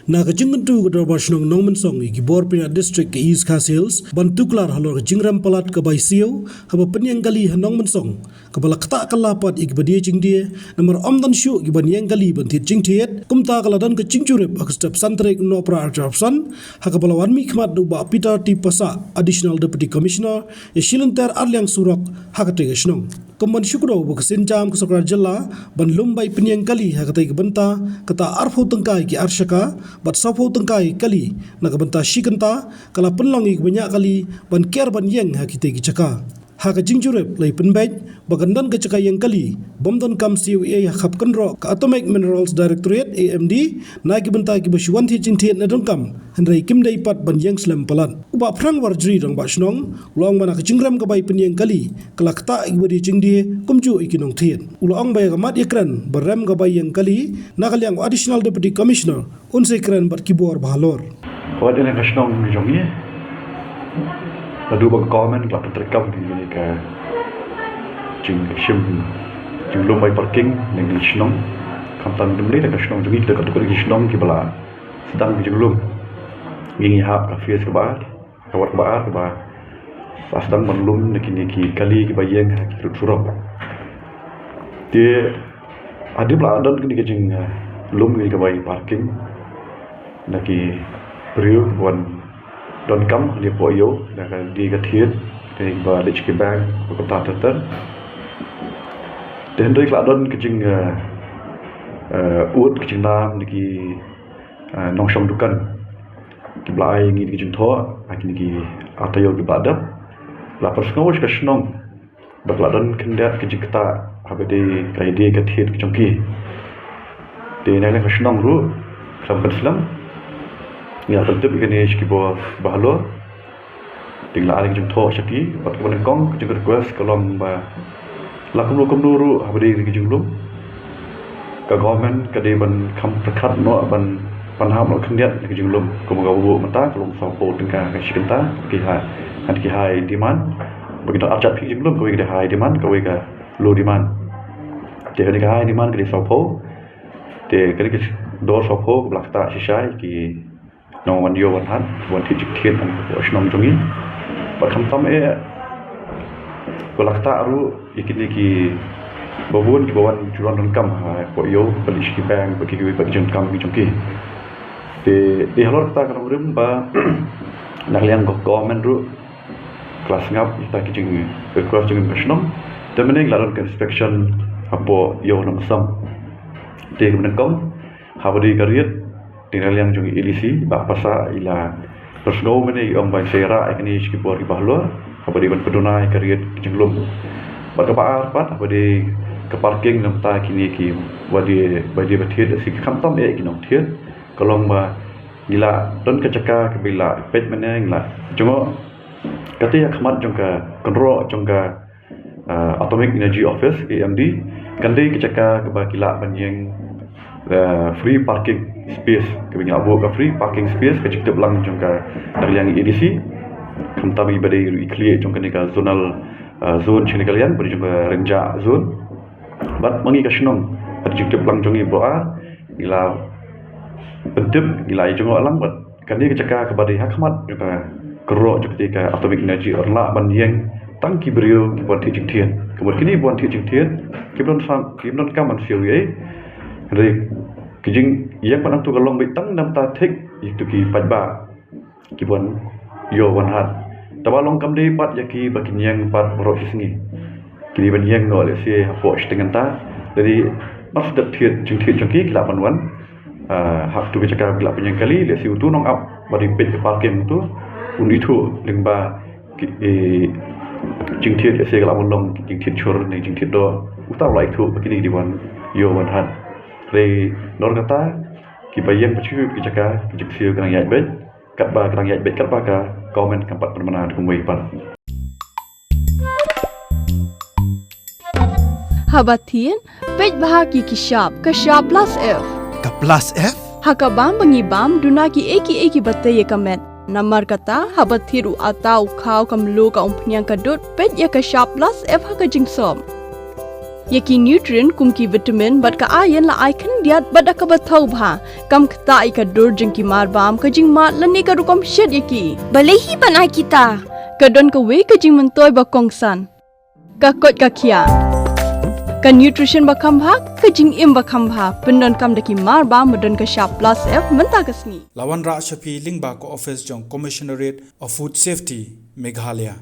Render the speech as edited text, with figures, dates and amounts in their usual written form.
Na kajingantu kadar bashnong nongmensong igibor pina district ke East Coast Hills bantuklar halor jingram palat ke baisiu haba penyang gali nongmensong kabala kata kalapat igbadia jingdia namar omdan syu giban yang gali bantit jingtiet kumta kaladan ke jingcurip akstep santrek no pra arjapsan hakabala wanmi khmat du ba Peter T Pasa additional deputy commissioner yashilenter arliang surak hakate gashnong Kumban syukro bu kesenjam ke Sokra Jella ban lumbai penyang kali hakatai ke benta kata arfo tengkai ki arsyaka bat safo tengkai kali na ke benta shikenta kala penlongi banyak kali ban ker ban yeng hakitai ki caka haka jingjurep lai penbej bagandan ke caka yang kali bomdon kam CUA hakap kenro ke Atomic Minerals Directorate AMD na ki benta ki bashuan thi jingtiet na dongkam henrai kimdai pat ban yeng slam palat uba prang warjri dong ba shnong long mana ke jingram ke bai penyang kali kala kata ibadi jingdi kumju ikinong thiet ulang bai gamat ikran berem ke bai yang kali na kaliang additional deputy commissioner unse kran bat kibor bahalor Kau ada yang kasih jongi, lalu bang komen kelapa terekam di ni ke jing lombai parking dengan senong, kampan demli dengan senong jongi kita kategori senong kibala sedang jing lom, ini hab kafe sebar, kawat bar kebar, sedang menlum niki kali kibayeng kirut surau, dia ada peladan kini kejing lom ni kibai parking, naki beriu buan don kam dia poyo dan di ketiet di balik ke bank kota terter dan dari keladon kecing ut kecing nam di nongshong dukan di belai ini kecing thor akin di atayo di badap lapar ngawus ke senong berkeladon kendat kecing keta habedi kai di ketiet kecing ki di nang ke senong ru sampai selam ya tentu ikan ni sekibar bahalor tinggal ada yang jumpa syaki buat kemudian kong juga request kalau lakum dulu habis ini jumpa ke government ke depan kam terkat no ban panham no kendiat ke jumpa kamu gawu mata kalau support dengan kesikenta ki high demand begitu acap pi jumpa kau ke high demand kau ke low demand jadi ke high demand ke support de ke do support belakta sisai ki nong wan yo wan han wan ti jikien an ko shnong jongi ba kham tam ko lakta aru ikini ki bawon ki bawan juran don kam ko yo polish ki bang ba ki ba jong kam ki jongki de halor ta kan urim ba nakliang ko government ru kelas ngap ta ki jing kelas jing shnong de meneng laron inspection apo yo nam sam de kemen kom habadi kariet tinggal yang jungi ilisi bak pasa ila persno meni ong bai sera ikni skipor ki bahlo apa di pedunai kariet jenglum bak ba pat apa di ke parking namta kini ki wadi badi bathiet si khamtam kinong thiet kolong ba gila don kecaka ke bila pet meneng la jungo kati ya khmat jongka konro jongka Atomic Energy Office AMD kandai kecaka ke ba gila banjeng free parking space kami nak buat free parking space ke cipta belang jongka dari yang EDC kami badai clear jongka ni ka zonal zone sini kalian beri jongka renja zone bat mangi ka shnong ada cipta belang jongi boa gila pentip gila jongo alang bat kan dia kecaka ke badai hakmat jongka kero jongka ka Atomic Energy orla ban yang tangki beriu ki buat tijian kemudian kini buat tijian kibon kaman CUA dari kijing yang panang tu kalong bitang nam ta thik itu ki pajba ki bon yo wan hat tabalong kam dei pat yaki bakin yang pat borok isngi kini ban yang no le se hapo dengan ta jadi mas dat thiet jungki kila panwan hak tu bicaka kila penyang kali le si utu nong up bari pet ke parking tu undi tu lingba jing thiet se kala molong jing thiet chor ni jing thiet do uta lai tu bakini di wan yo wan hat re nor kata ki bayang pacu ki jaka ki jipsio kerang yai bet kat ba kerang yai bet kat ba ka komen kampat permana ku mai pan habatin pej bahagi ki shop ka shop plus f ka plus f hakabam bangibam dunaki eki batai kamet namar kata habathiru atau khau kamlu ka umpnyang kadut pej ya ka shop plus f haka jingsom Yaki nutrient kumki vitamin bat ka ayan la aikan diat bada ka bathau bha kam khta ai ka dur jing ki mar bam ka jing mat lani ka rukom shed yaki Balehi banai kita. ka don ka we ka jing mentoy ba kongsan ka kot ka khia ka nutrition ba kham bha ka jing im ba kham bha pendon kam daki mar bam don ka sharp plus f menta kasni Lawan Ra Shafi Lingba ko office jong Commissionerate of Food Safety Meghalaya